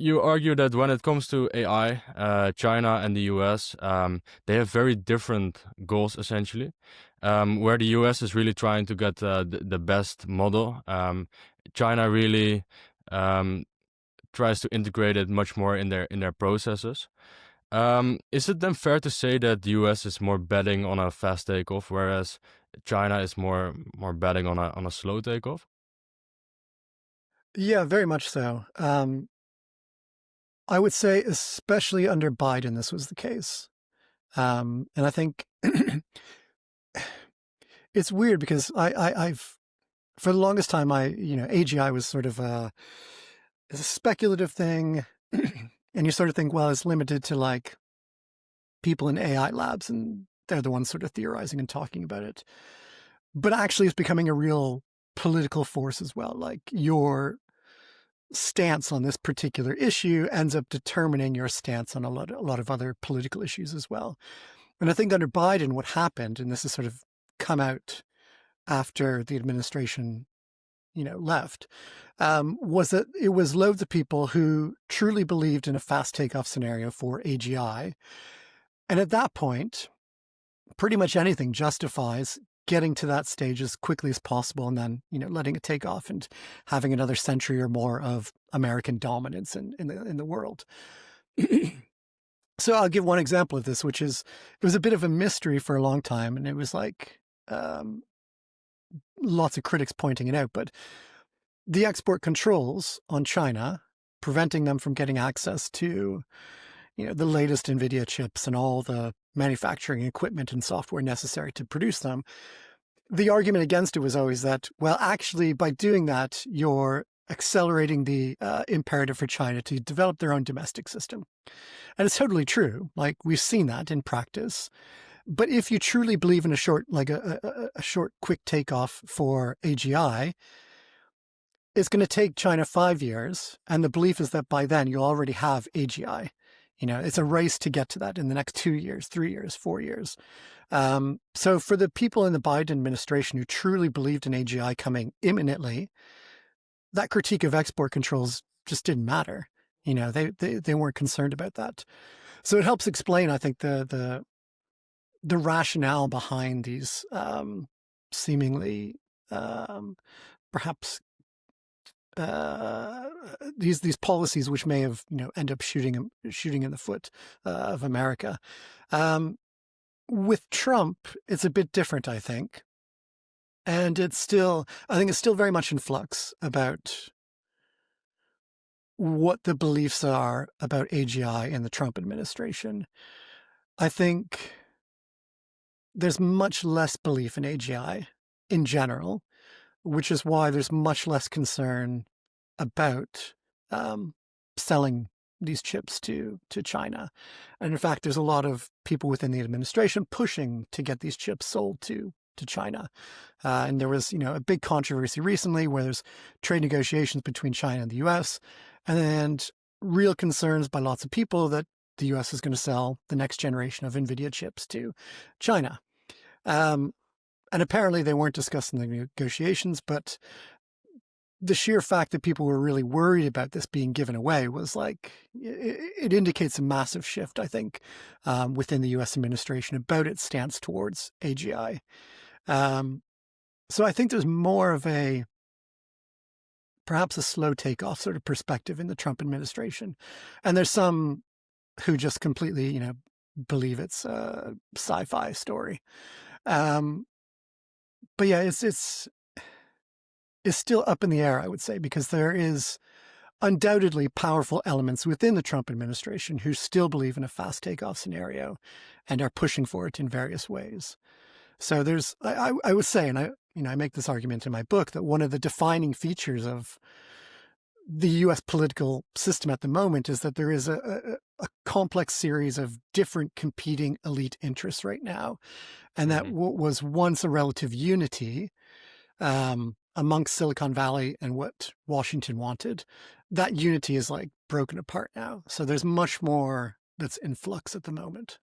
you argue that when it comes to AI, China and the US, they have very different goals essentially. Where the US is really trying to get the best model, China really um, tries to integrate it much more in their processes. Is it then fair to say that the US is more betting on a fast takeoff, whereas China is more betting on a slow takeoff? Yeah, very much so. I would say especially under Biden, this was the case. And I think it's weird because I've, for the longest time, AGI was sort of a speculative thing. And you sort of think, well, it's limited to like people in AI labs and they're the ones sort of theorizing and talking about it. But actually it's becoming a real political force as well. Like your stance on this particular issue ends up determining your stance on a lot of other political issues as well. And I think under Biden, what happened, and this has sort of come out after the administration, left, was that it was loads of people who truly believed in a fast takeoff scenario for AGI. And at that point, pretty much anything justifies getting to that stage as quickly as possible and then, letting it take off and having another century or more of American dominance in the world. So I'll give one example of this, which is, it was a bit of a mystery for a long time. And it was like lots of critics pointing it out, but the export controls on China, preventing them from getting access to, the latest NVIDIA chips and all the manufacturing equipment and software necessary to produce them. The argument against it was always that, well, actually, by doing that, you're accelerating the imperative for China to develop their own domestic system. And it's totally true. Like, we've seen that in practice. But if you truly believe in a short, quick takeoff for AGI, it's going to take China 5 years. And the belief is that by then you'll already have AGI. It's a race to get to that in the next 2 years, 3 years, 4 years. So for the people in the Biden administration who truly believed in AGI coming imminently, that critique of export controls just didn't matter. They weren't concerned about that. So it helps explain, I think, the rationale behind these seemingly perhaps these policies, which may have end up shooting in the foot of America. With Trump, it's a bit different, I think, and I think it's still very much in flux about what the beliefs are about AGI in the Trump administration. I think there's much less belief in AGI in general, which is why there's much less concern about selling these chips to China. And in fact, there's a lot of people within the administration pushing to get these chips sold to China. And there was, a big controversy recently where there's trade negotiations between China and the US, and real concerns by lots of people that the US is going to sell the next generation of NVIDIA chips to China. And apparently they weren't discussing the negotiations, but the sheer fact that people were really worried about this being given away was like, it indicates a massive shift, I think, within the US administration about its stance towards AGI. So I think there's more of perhaps a slow takeoff sort of perspective in the Trump administration. And there's some who just completely, believe it's a sci-fi story. But yeah, it's still up in the air, I would say, because there is undoubtedly powerful elements within the Trump administration who still believe in a fast takeoff scenario and are pushing for it in various ways. So I would say, and I make this argument in my book, that one of the defining features of the US political system at the moment is that there is a complex series of different competing elite interests right now. And that what was once a relative unity amongst Silicon Valley and what Washington wanted, that unity is like broken apart now. So there's much more that's in flux at the moment.